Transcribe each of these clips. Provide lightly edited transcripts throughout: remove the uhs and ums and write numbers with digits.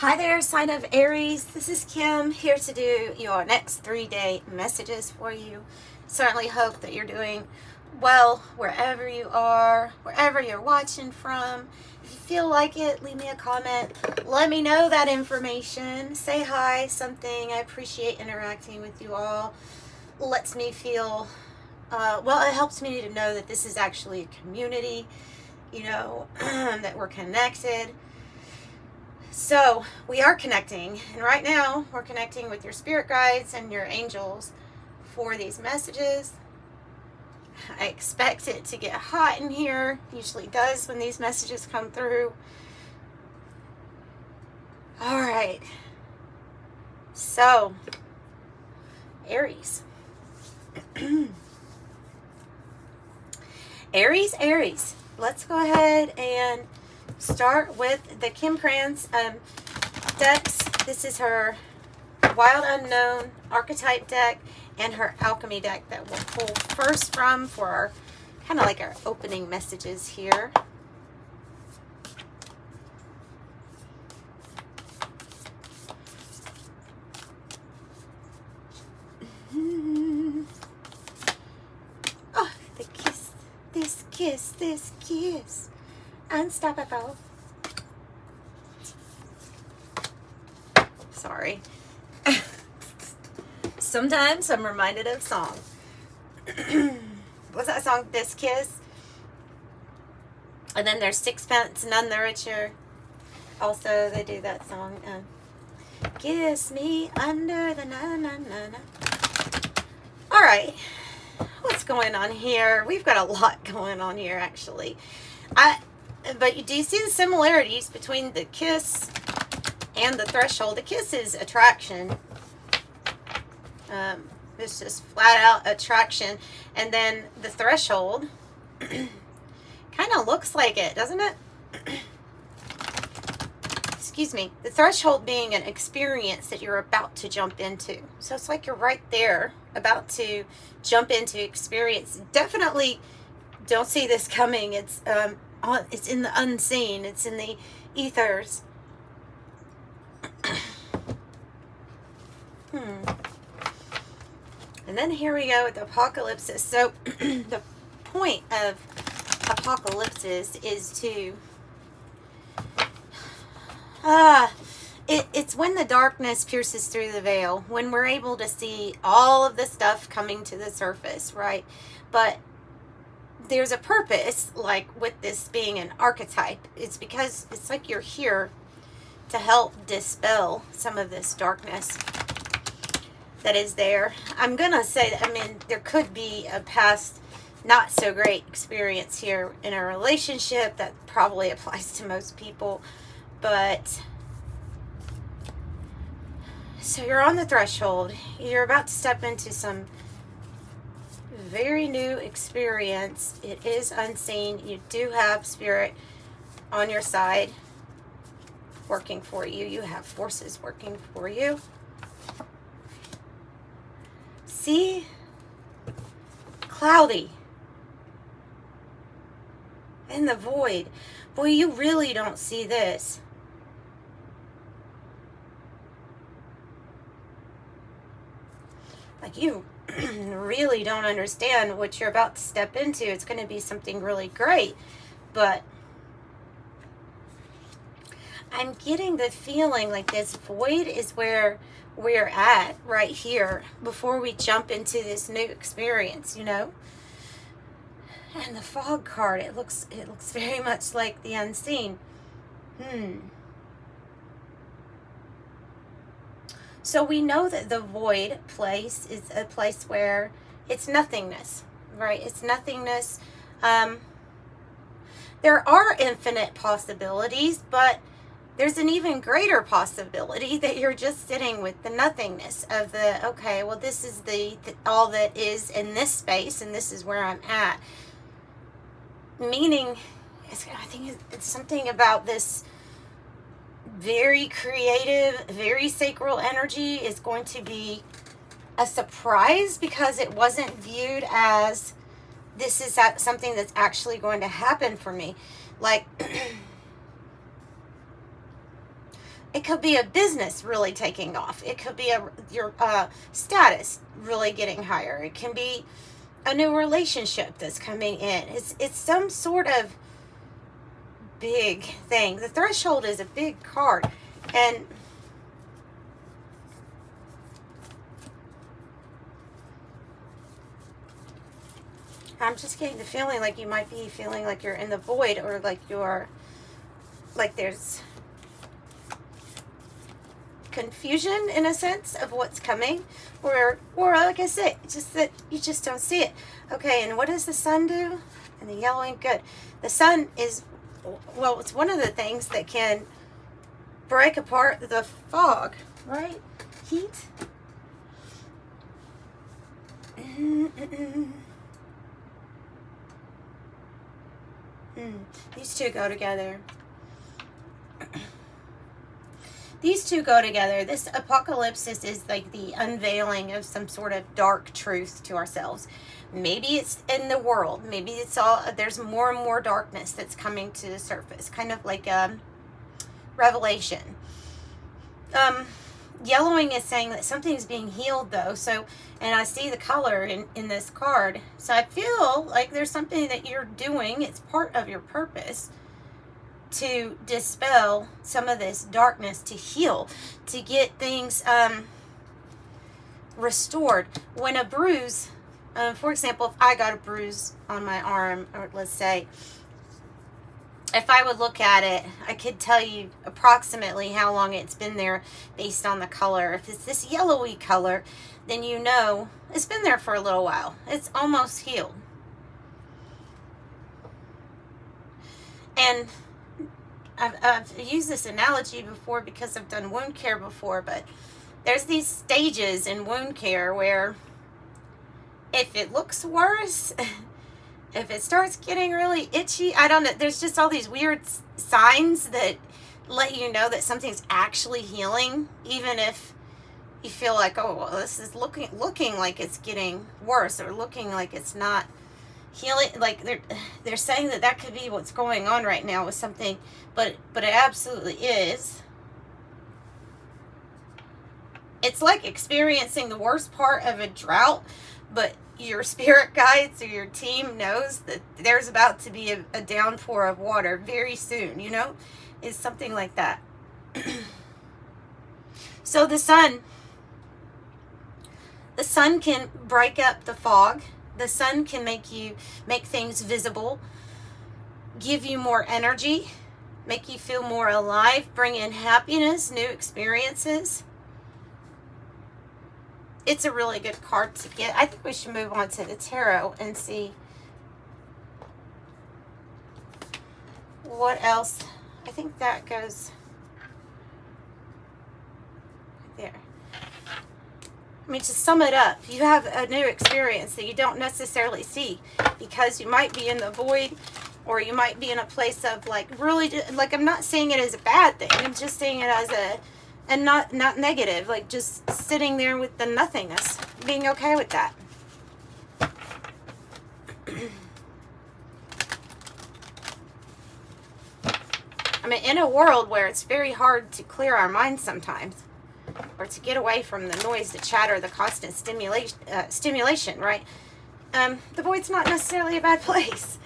Hi there, sign of Aries. This is Kim here to do your next 3-day messages for you. Certainly hope that you're doing well wherever you are, wherever you're watching from. If you feel like it, leave me a comment. Let me know that information. Say hi, something. I appreciate interacting with you all. Lets me feel, it helps me to know that this is actually a community, that we're connected. So we are connecting, and right now we're connecting with your spirit guides and your angels for these messages. I expect it to get hot in here. Usually does when these messages come through. All right. So, Aries. Aries. Let's go ahead and start with the Kim Krans decks. This is her Wild Unknown archetype deck and her alchemy deck that we'll pull first from for our kind of like our opening messages here. Oh, the kiss, this kiss. Unstoppable. Sorry. Sometimes I'm reminded of song. What's that song? This Kiss. And then there's Sixpence, None the Richer. Also, they do that song. Kiss me under the na-na-na-na. All right. What's going on here? We've got a lot going on here, actually. But do you see the similarities between the kiss and the threshold? The kiss is attraction. It's just flat out attraction. And then the threshold kind of looks like it, doesn't it? Excuse me. The threshold being an experience that you're about to jump into. So it's like you're right there about to jump into experience. Definitely don't see this coming. It's in the unseen. It's in the ethers. And then here we go with apocalypses. So the point of apocalypses is to it's when the darkness pierces through the veil, when we're able to see all of the stuff coming to the surface, right? But there's a purpose, like with this being an archetype. It's because it's like you're here to help dispel some of this darkness that is there. I'm gonna say that, there could be a past not so great experience here in a relationship that probably applies to most people, but so you're on the threshold. You're about to step into some very new experience. It is unseen. You do have spirit on your side working for you. You have forces working for you. See? Cloudy. In the void. Boy, you really don't see this. Like, you really don't understand what you're about to step into. It's going to be something really great, but I'm getting the feeling like this void is where we're at right here before we jump into this new experience, And the fog card, it looks very much like the unseen. So we know that the void place is a place where it's nothingness, right? It's nothingness. There are infinite possibilities, but there's an even greater possibility that you're just sitting with the nothingness of the, okay, well, this is the all that is in this space, and this is where I'm at. Meaning, I think it's something about this very creative, very sacral energy is going to be a surprise because it wasn't viewed as this is something that's actually going to happen for me. Like, It could be a business really taking off. It could be your status really getting higher. It can be a new relationship that's coming in. It's some sort of big thing. The threshold is a big card, and I'm just getting the feeling like you might be feeling like you're in the void, or like you're, like there's confusion in a sense of what's coming, or like I said, just that you just don't see it. Okay, and what does the sun do? And the yellowing, good. The sun is, well, it's one of the things that can break apart the fog, right? Heat. These two go together. These two go together. This apocalypse is like the unveiling of some sort of dark truth to ourselves. Maybe it's in the world. Maybe it's all, there's more and more darkness that's coming to the surface. Kind of like a revelation. Yellowing is saying that something's being healed though. So, and I see the color in this card. So I feel like there's something that you're doing. It's part of your purpose to dispel some of this darkness, to heal, to get things restored. When a bruise, for example, if I got a bruise on my arm, or let's say, if I would look at it, I could tell you approximately how long it's been there based on the color. If it's this yellowy color, then you know it's been there for a little while. It's almost healed. And I've used this analogy before because I've done wound care before, but there's these stages in wound care where if it looks worse, if it starts getting really itchy, I don't know, there's just all these weird signs that let you know that something's actually healing, even if you feel like, oh, well, this is looking like it's getting worse, or looking like it's not healing. Like they're saying that could be what's going on right now with something, but it absolutely is. It's like experiencing the worst part of a drought, but your spirit guides or your team knows that there's about to be a downpour of water very soon, you know? It's something like that. So the sun can break up the fog. The sun can make things visible, give you more energy, make you feel more alive, bring in happiness, new experiences. It's a really good card to get. I think we should move on to the tarot and see what else. I think that goes right there. I mean, to sum it up, you have a new experience that you don't necessarily see because you might be in the void, or you might be in a place of like really, like, I'm not saying it as a bad thing. I'm just saying it as and not negative, like just sitting there with the nothingness, being okay with that. I mean, in a world where it's very hard to clear our minds sometimes, or to get away from the noise, the chatter, the constant stimulation, right? The void's not necessarily a bad place.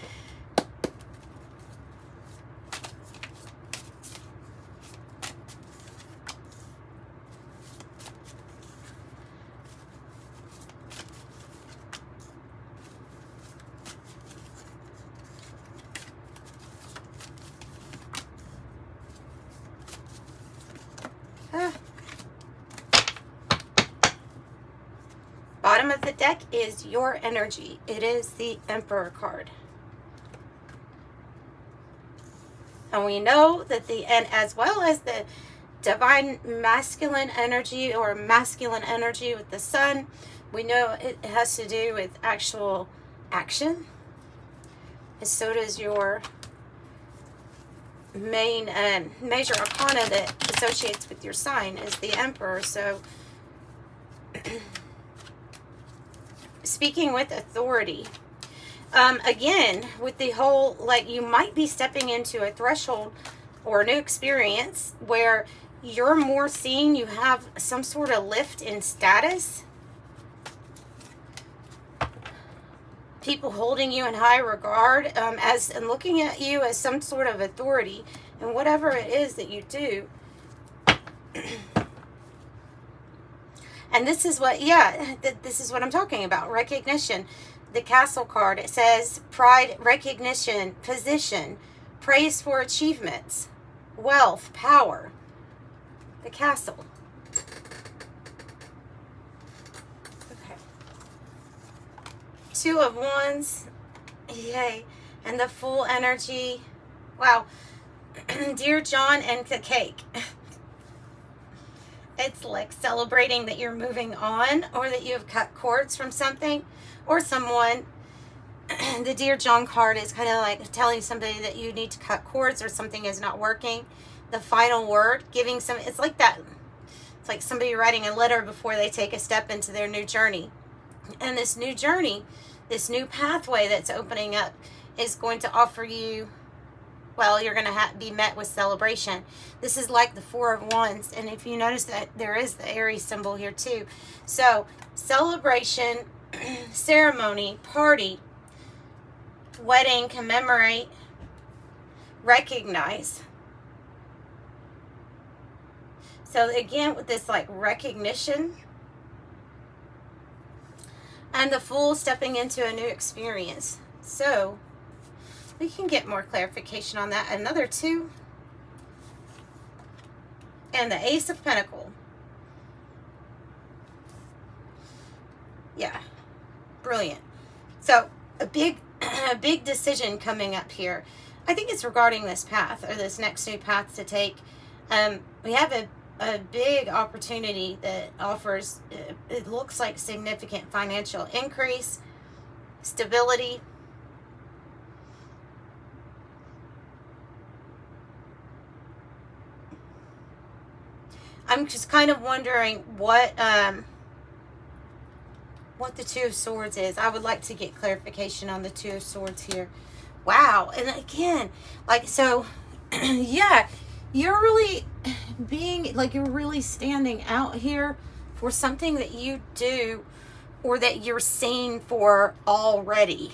Bottom of the deck is your energy. It is the Emperor card. And we know that and as well as the divine masculine energy, or masculine energy with the sun, we know it has to do with actual action. And so does your main major arcana that associates with your sign is the Emperor. So speaking with authority. Again, with the whole, like, you might be stepping into a threshold or a new experience where you're more seen. You have some sort of lift in status. People holding you in high regard, and looking at you as some sort of authority in whatever it is that you do. And this is what, this is what I'm talking about. Recognition. The Castle card, it says pride, recognition, position, praise for achievements, wealth, power. The Castle. Okay. Two of Wands. Yay. And the Full energy. Wow. Dear John and the cake. It's like celebrating that you're moving on, or that you have cut cords from something or someone. The Dear John card is kind of like telling somebody that you need to cut cords or something is not working. The final word, giving some, it's like that. It's like somebody writing a letter before they take a step into their new journey. And this new journey, this new pathway that's opening up is going to offer you, well, you're going to be met with celebration. This is like the Four of Wands. And if you notice that there is the Aries symbol here too. So celebration, ceremony, party, wedding, commemorate, recognize. So again, with this like recognition, and the Fool stepping into a new experience. So we can get more clarification on that. Another two. And the Ace of Pentacles. Yeah. Brilliant. So a big decision coming up here. I think it's regarding this path, or this next new path to take. We have a big opportunity that offers, it looks like, significant financial increase, stability. I'm just kind of wondering what the Two of Swords is. I would like to get clarification on the Two of Swords here. Wow. And again, like, so, yeah, you're really being, like, you're really standing out here for something that you do or that you're seen for already.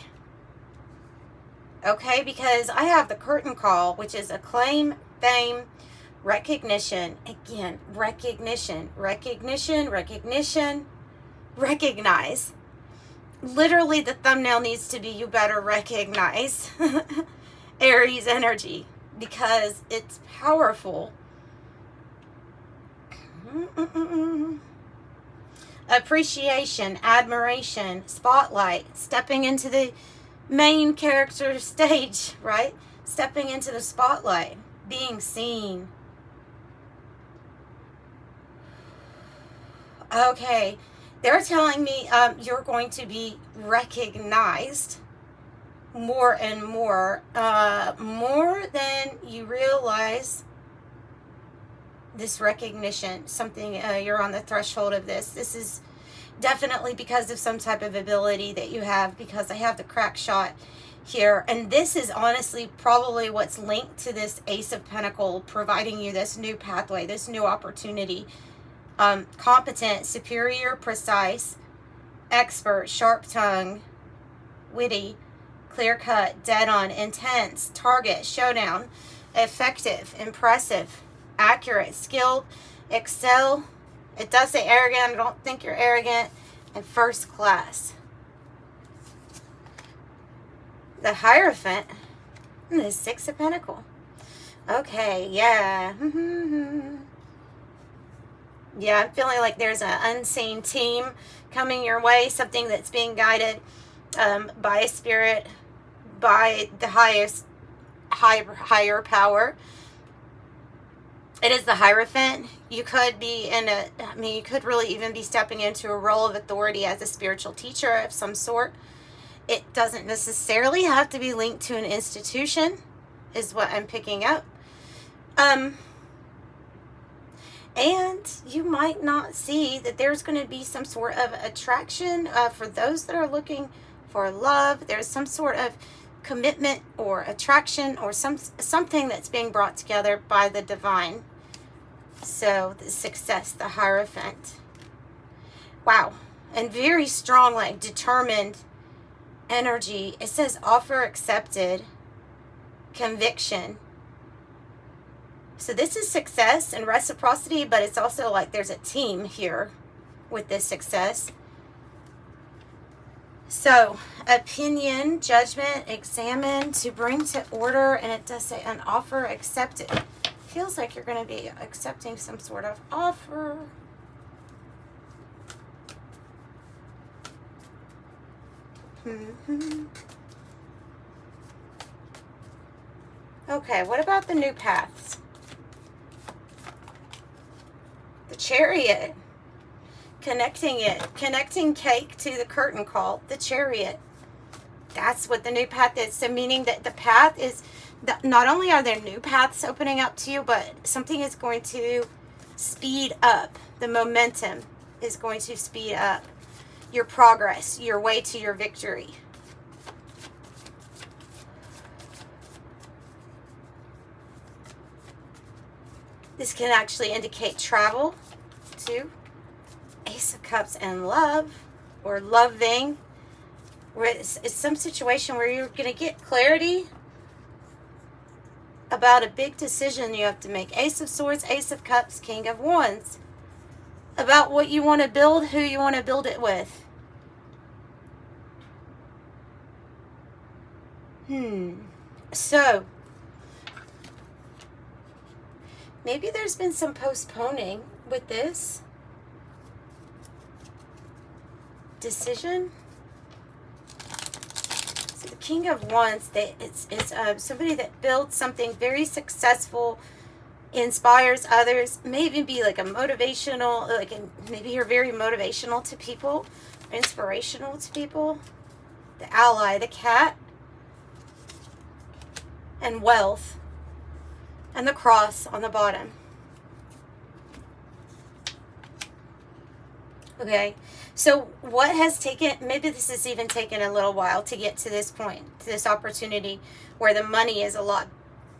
Okay? Because I have the curtain call, which is acclaim, fame, recognition. Again, recognition, recognition, recognition, recognize. Literally, the thumbnail needs to be, you better recognize Aries energy, because it's powerful. Appreciation, admiration, spotlight, stepping into the main character stage, right? Stepping into the spotlight, being seen. Okay, they're telling me you're going to be recognized more and more, more than you realize. This recognition, something, you're on the threshold of this. This is definitely because of some type of ability that you have, because I have the crack shot here. And this is honestly probably what's linked to this Ace of Pentacles, providing you this new pathway, this new opportunity. Competent, superior, precise, expert, sharp tongue, witty, clear cut, dead on, intense, target, showdown, effective, impressive, accurate, skilled, excel. It does say arrogant. I don't think you're arrogant. And first class. The Hierophant and the Six of Pentacles. Okay, yeah. Yeah, I'm feeling like there's an unseen team coming your way. Something that's being guided by a spirit, by the higher power. It is the Hierophant. You could be you could really even be stepping into a role of authority as a spiritual teacher of some sort. It doesn't necessarily have to be linked to an institution, is what I'm picking up. And you might not see that there's going to be some sort of attraction for those that are looking for love. There's some sort of commitment or attraction or something that's being brought together by the divine. So the success, the Hierophant. Wow. And very strong, like determined energy. It says offer accepted, conviction. So this is success and reciprocity, but it's also like there's a team here with this success. So opinion, judgment, examine, to bring to order, and it does say an offer accepted. Feels like you're going to be accepting some sort of offer. Okay, what about the new paths? The Chariot. Connecting cake to the curtain call, the Chariot. That's what the new path is. So meaning that the path is, not only are there new paths opening up to you, but something is going to speed up. The momentum is going to speed up your progress, your way to your victory. This can actually indicate travel too. Ace of Cups and love, or loving. Where it's some situation where you're going to get clarity about a big decision you have to make. Ace of Swords, Ace of Cups, King of Wands. About what you want to build, who you want to build it with. So, maybe there's been some postponing with this decision. So the King of Wands, it's somebody that builds something very successful, inspires others, maybe be like a motivational, maybe you're very motivational to people, inspirational to people. The Ally, the Cat, and wealth, and the cross on the bottom. Okay, so what has taken, maybe this has even taken a little while to get to this point, to this opportunity where the money is a lot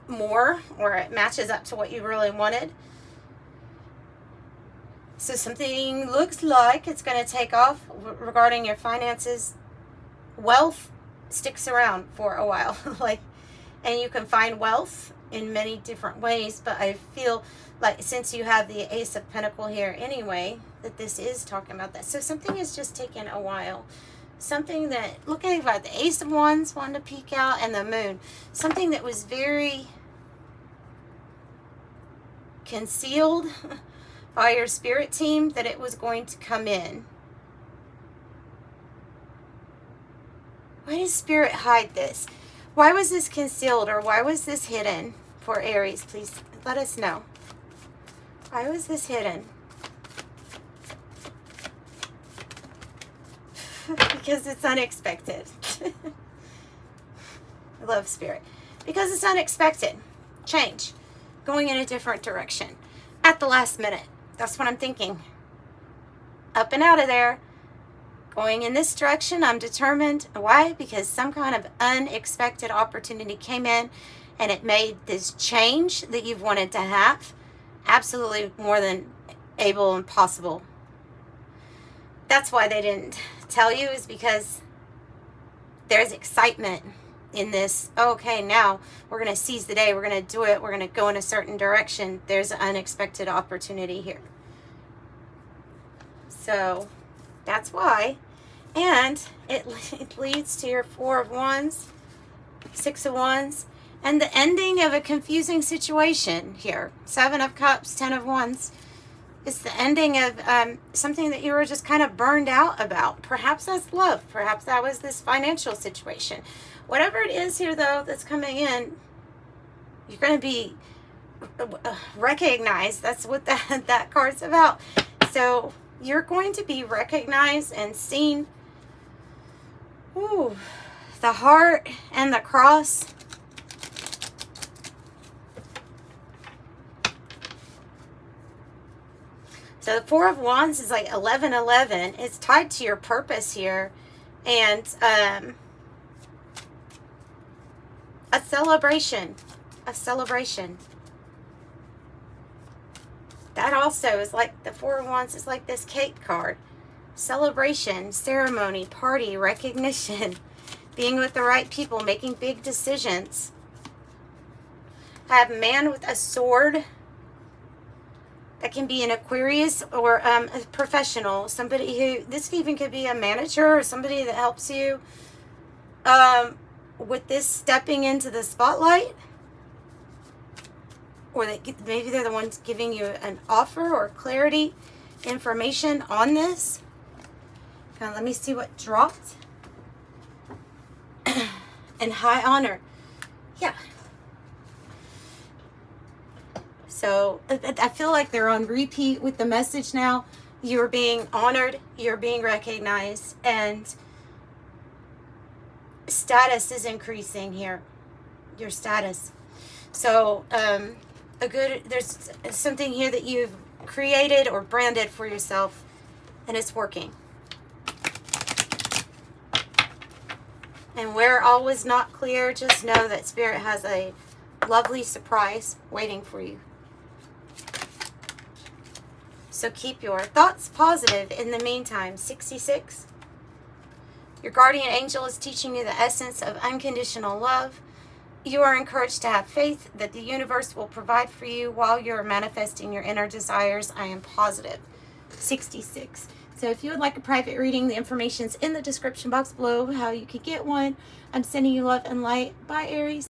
more, or it matches up to what you really wanted. So something looks like it's going to take off regarding your finances. Wealth sticks around for a while, and you can find wealth in many different ways, but I feel like since you have the Ace of Pentacles here anyway, that this is talking about that. So something is just taking a while. Something that, looking at the Ace of Wands wanting to peek out, and the Moon. Something that was very concealed by your spirit team, that it was going to come in. Why does Spirit hide this? Why was this concealed, or why was this hidden for Aries? Please let us know. Why was this hidden? Because it's unexpected. I love Spirit. Because it's unexpected. Change. Going in a different direction. At the last minute. That's what I'm thinking. Up and out of there. Going in this direction. I'm determined. Why? Because some kind of unexpected opportunity came in, and it made this change that you've wanted to have absolutely more than able and possible. That's why they didn't tell you, is because there's excitement in this. Okay, now we're going to seize the day. We're going to do it. We're going to go in a certain direction. There's an unexpected opportunity here. So that's why. And it leads to your Four of Wands, Six of Wands, and the ending of a confusing situation here. Seven of Cups, Ten of Wands. It's the ending of something that you were just kind of burned out about. Perhaps that's love. Perhaps that was this financial situation. Whatever it is here, though, that's coming in, you're going to be recognized. That's what that card's about. So you're going to be recognized and seen. Ooh, the heart and the cross. So the Four of Wands is like 1111. It's tied to your purpose here. And a celebration. A celebration. that also is like the Four of Wands is like this cake card. Celebration, ceremony, party, recognition, being with the right people, making big decisions. I have man with a sword. That can be an Aquarius or a professional. Somebody who, this even could be a manager or somebody that helps you with this stepping into the spotlight. Or maybe they're the ones giving you an offer or clarity, information on this. Now let me see what dropped. And high honor. Yeah. So I feel like they're on repeat with the message now. You're being honored. You're being recognized. And status is increasing here. Your status. So there's something here that you've created or branded for yourself. And it's working. And where all was not clear, just know that Spirit has a lovely surprise waiting for you. So keep your thoughts positive in the meantime. 66. Your guardian angel is teaching you the essence of unconditional love. You are encouraged to have faith that the universe will provide for you while you're manifesting your inner desires. I am positive. 66. So if you would like a private reading, the information's in the description box below how you could get one. I'm sending you love and light. Bye, Aries.